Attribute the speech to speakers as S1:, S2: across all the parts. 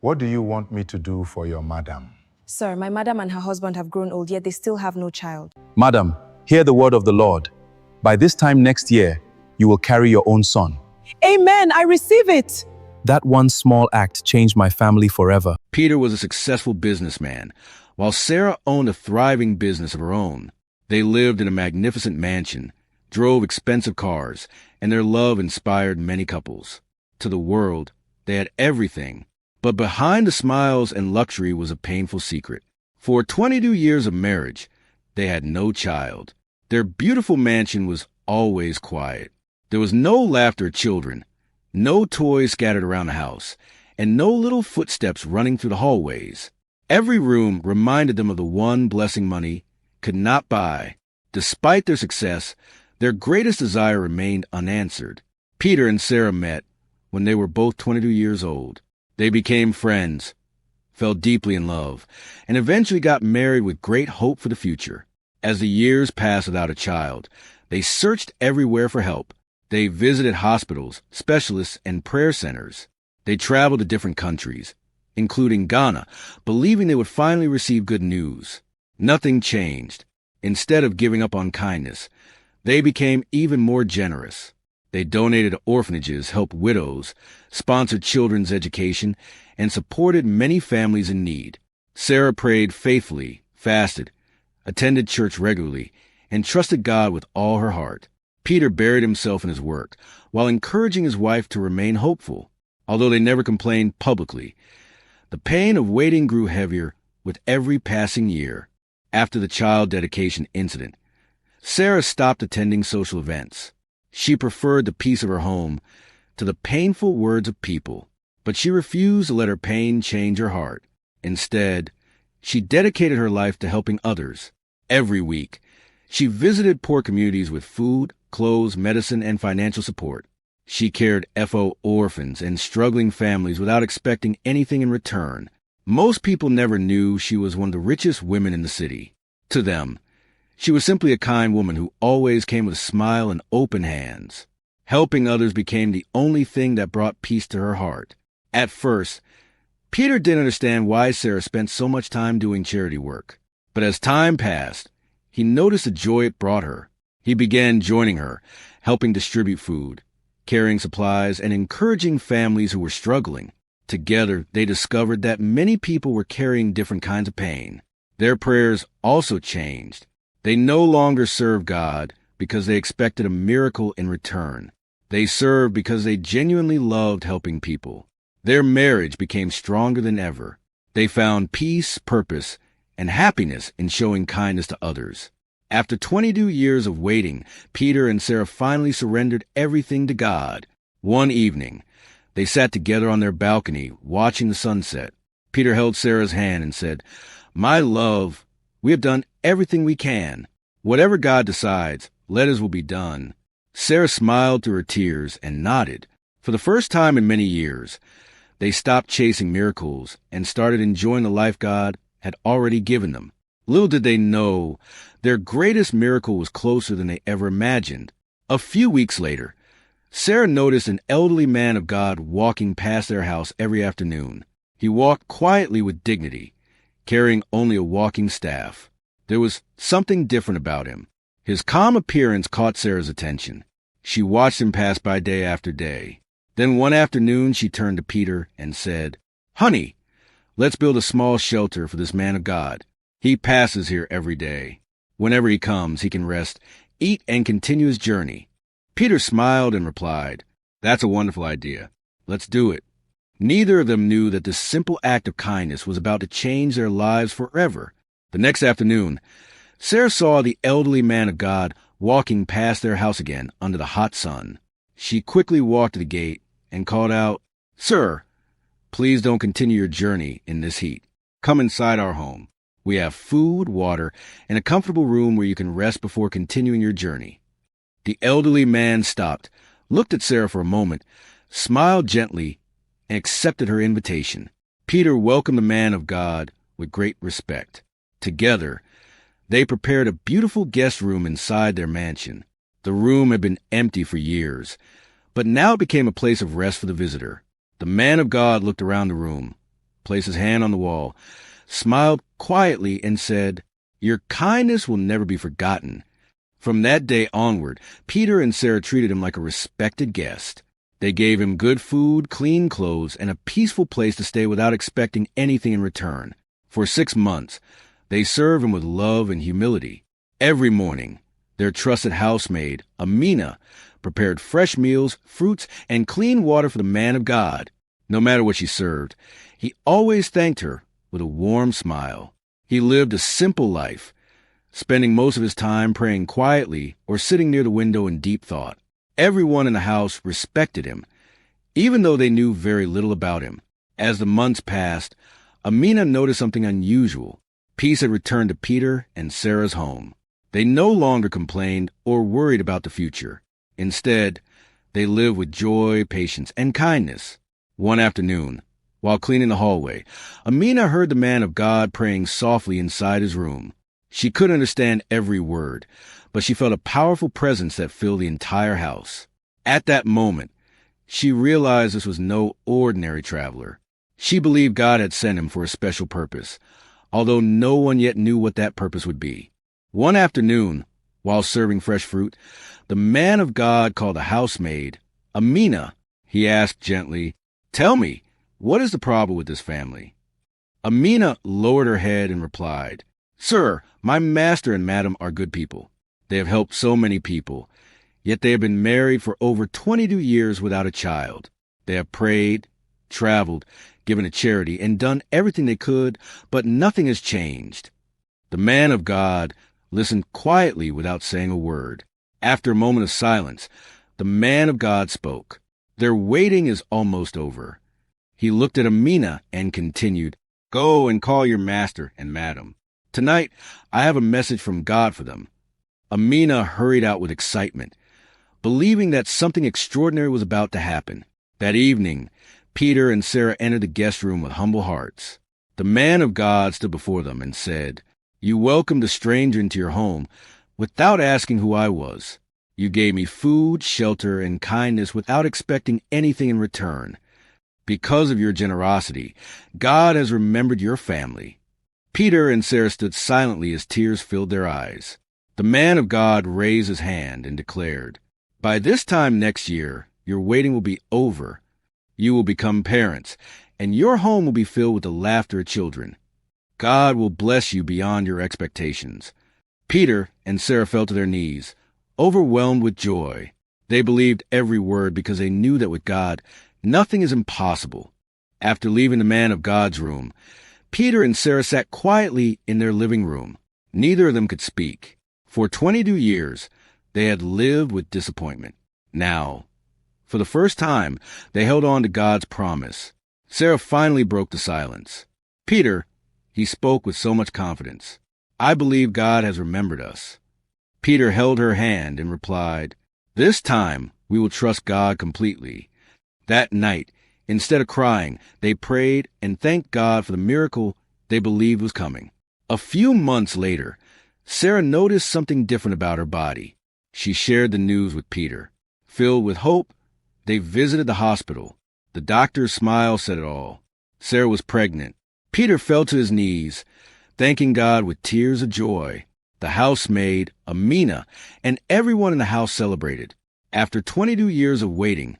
S1: What do you want me to do for your madam?
S2: Sir, my madam and her husband have grown old, yet they still have no child.
S3: Madam, hear the word of the Lord. By this time next year, you will carry your own son.
S4: Amen, I receive it.
S3: That one small act changed my family forever.
S5: Peter was a successful businessman, while Sarah owned a thriving business of her own. They lived in a magnificent mansion, drove expensive cars, and their love inspired many couples. To the world, they had everything. But behind the smiles and luxury was a painful secret. For 22 years of marriage, they had no child. Their beautiful mansion was always quiet. There was no laughter at children, no toys scattered around the house, and no little footsteps running through the hallways. Every room reminded them of the one blessing money could not buy. Despite their success, their greatest desire remained unanswered. Peter and Sarah met when they were both 22 years old. They became friends, fell deeply in love, and eventually got married with great hope for the future. As the years passed without a child, they searched everywhere for help. They visited hospitals, specialists, and prayer centers. They traveled to different countries, including Ghana, believing they would finally receive good news. Nothing changed. Instead of giving up on kindness, they became even more generous. They donated to orphanages, helped widows, sponsored children's education, and supported many families in need. Sarah prayed faithfully, fasted, attended church regularly, and trusted God with all her heart. Peter buried himself in his work, while encouraging his wife to remain hopeful. Although they never complained publicly, the pain of waiting grew heavier with every passing year. After the child dedication incident, Sarah stopped attending social events. She preferred the peace of her home to the painful words of people, but she refused to let her pain change her heart. Instead, she dedicated her life to helping others. Every week, she visited poor communities with food, clothes, medicine, and financial support. She cared for orphans and struggling families without expecting anything in return. Most people never knew she was one of the richest women in the city. To them, she was simply a kind woman who always came with a smile and open hands. Helping others became the only thing that brought peace to her heart. At first, Peter didn't understand why Sarah spent so much time doing charity work. But as time passed, he noticed the joy it brought her. He began joining her, helping distribute food, carrying supplies, and encouraging families who were struggling. Together, they discovered that many people were carrying different kinds of pain. Their prayers also changed. They no longer served God because they expected a miracle in return. They served because they genuinely loved helping people. Their marriage became stronger than ever. They found peace, purpose, and happiness in showing kindness to others. After 22 years of waiting, Peter and Sarah finally surrendered everything to God. One evening, they sat together on their balcony, watching the sunset. Peter held Sarah's hand and said, "My love, we have done everything we can. Whatever God decides, let His will be done." Sarah smiled through her tears and nodded. For the first time in many years, they stopped chasing miracles and started enjoying the life God had already given them. Little did they know, their greatest miracle was closer than they ever imagined. A few weeks later, Sarah noticed an elderly man of God walking past their house every afternoon. He walked quietly with dignity, carrying only a walking staff. There was something different about him. His calm appearance caught Sarah's attention. She watched him pass by day after day. Then one afternoon she turned to Peter and said, "Honey, let's build a small shelter for this man of God. He passes here every day. Whenever he comes, he can rest, eat, and continue his journey." Peter smiled and replied, "That's a wonderful idea. Let's do it." Neither of them knew that this simple act of kindness was about to change their lives forever. The next afternoon, Sarah saw the elderly man of God walking past their house again under the hot sun. She quickly walked to the gate and called out, "Sir, please don't continue your journey in this heat. Come inside our home. We have food, water, and a comfortable room where you can rest before continuing your journey." The elderly man stopped, looked at Sarah for a moment, smiled gently, and accepted her invitation. Peter welcomed the man of God with great respect. Together, they prepared a beautiful guest room inside their mansion. The room had been empty for years, but now it became a place of rest for the visitor. The man of God looked around the room, placed his hand on the wall, smiled quietly, and said, "Your kindness will never be forgotten." From that day onward, Peter and Sarah treated him like a respected guest. They gave him good food, clean clothes, and a peaceful place to stay without expecting anything in return. For 6 months, they served him with love and humility. Every morning, their trusted housemaid, Amina, prepared fresh meals, fruits, and clean water for the man of God. No matter what she served, he always thanked her with a warm smile. He lived a simple life, spending most of his time praying quietly or sitting near the window in deep thought. Everyone in the house respected him, even though they knew very little about him. As the months passed, Amina noticed something unusual. Peace had returned to Peter and Sarah's home. They no longer complained or worried about the future. Instead, they lived with joy, patience, and kindness. One afternoon, while cleaning the hallway, Amina heard the man of God praying softly inside his room. She couldn't understand every word, but she felt a powerful presence that filled the entire house. At that moment, she realized this was no ordinary traveler. She believed God had sent him for a special purpose, although no one yet knew what that purpose would be. One afternoon, while serving fresh fruit, the man of God called a housemaid. "Amina," he asked gently, "tell me, what is the problem with this family?" Amina lowered her head and replied, "Sir, my master and madam are good people. They have helped so many people, yet they have been married for over 22 years without a child. They have prayed, traveled, given to charity, and done everything they could, but nothing has changed." The man of God listened quietly without saying a word. After a moment of silence, the man of God spoke. "Their waiting is almost over." He looked at Amina and continued, "Go and call your master and madam. Tonight, I have a message from God for them." Amina hurried out with excitement, believing that something extraordinary was about to happen. That evening, Peter and Sarah entered the guest room with humble hearts. The man of God stood before them and said, "You welcomed a stranger into your home without asking who I was. You gave me food, shelter, and kindness without expecting anything in return. Because of your generosity, God has remembered your family." Peter and Sarah stood silently as tears filled their eyes. The man of God raised his hand and declared, "By this time next year, your waiting will be over. You will become parents, and your home will be filled with the laughter of children. God will bless you beyond your expectations." Peter and Sarah fell to their knees, overwhelmed with joy. They believed every word because they knew that with God, nothing is impossible. After leaving the man of God's room, Peter and Sarah sat quietly in their living room. Neither of them could speak. For 22 years, they had lived with disappointment. Now, for the first time, they held on to God's promise. Sarah finally broke the silence. "Peter," he spoke with so much confidence, "I believe God has remembered us." Peter held her hand and replied, "This time we will trust God completely." That night, instead of crying, they prayed and thanked God for the miracle they believed was coming. A few months later, Sarah noticed something different about her body. She shared the news with Peter. Filled with hope, they visited the hospital. The doctor's smile said it all. Sarah was pregnant. Peter fell to his knees, thanking God with tears of joy. The housemaid, Amina, and everyone in the house celebrated. After 22 years of waiting,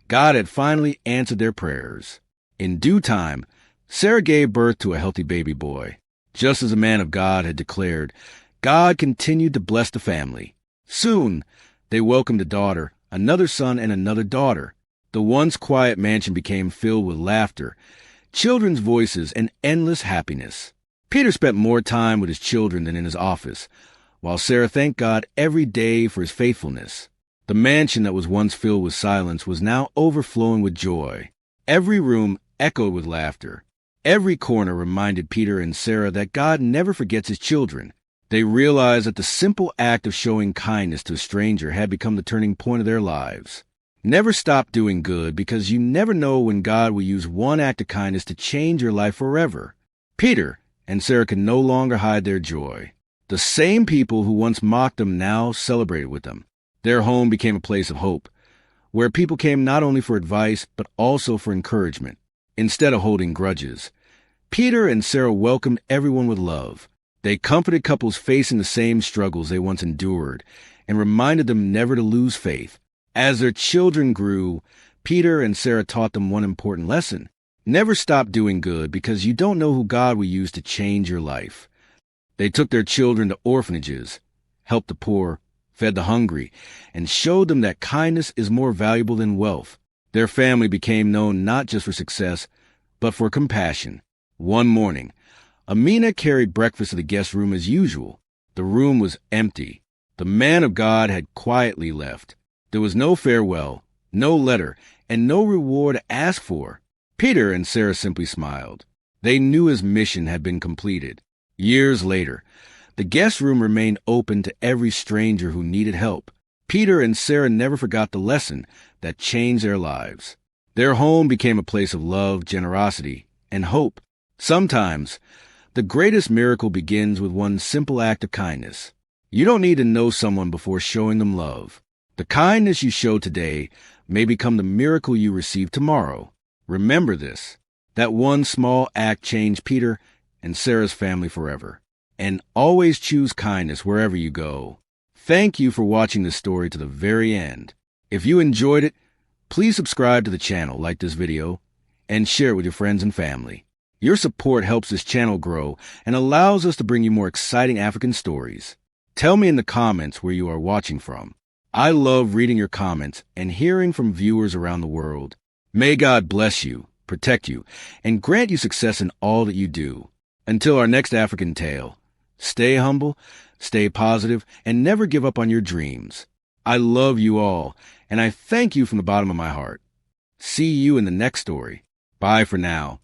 S5: God had finally answered their prayers. In due time, Sarah gave birth to a healthy baby boy. Just as the man of God had declared, God continued to bless the family. Soon, they welcomed a daughter, another son, and another daughter. The once quiet mansion became filled with laughter, children's voices, and endless happiness. Peter spent more time with his children than in his office, while Sarah thanked God every day for his faithfulness. The mansion that was once filled with silence was now overflowing with joy. Every room echoed with laughter. Every corner reminded Peter and Sarah that God never forgets his children. They realized that the simple act of showing kindness to a stranger had become the turning point of their lives. Never stop doing good, because you never know when God will use one act of kindness to change your life forever. Peter and Sarah could no longer hide their joy. The same people who once mocked them now celebrated with them. Their home became a place of hope, where people came not only for advice, but also for encouragement. Instead of holding grudges, Peter and Sarah welcomed everyone with love. They comforted couples facing the same struggles they once endured and reminded them never to lose faith. As their children grew, Peter and Sarah taught them one important lesson. Never stop doing good because you don't know who God will use to change your life. They took their children to orphanages, helped the poor, fed the hungry, and showed them that kindness is more valuable than wealth. Their family became known not just for success, but for compassion. One morning, Amina carried breakfast to the guest room as usual. The room was empty. The man of God had quietly left. There was no farewell, no letter, and no reward to ask for. Peter and Sarah simply smiled. They knew his mission had been completed. Years later, the guest room remained open to every stranger who needed help. Peter and Sarah never forgot the lesson that changed their lives. Their home became a place of love, generosity, and hope. Sometimes, the greatest miracle begins with one simple act of kindness. You don't need to know someone before showing them love. The kindness you show today may become the miracle you receive tomorrow. Remember this, that one small act changed Peter and Sarah's family forever. And always choose kindness wherever you go. Thank you for watching this story to the very end. If you enjoyed it, please subscribe to the channel, like this video, and share it with your friends and family. Your support helps this channel grow and allows us to bring you more exciting African stories. Tell me in the comments where you are watching from. I love reading your comments and hearing from viewers around the world. May God bless you, protect you, and grant you success in all that you do. Until our next African tale, stay humble, stay positive, and never give up on your dreams. I love you all, and I thank you from the bottom of my heart. See you in the next story. Bye for now.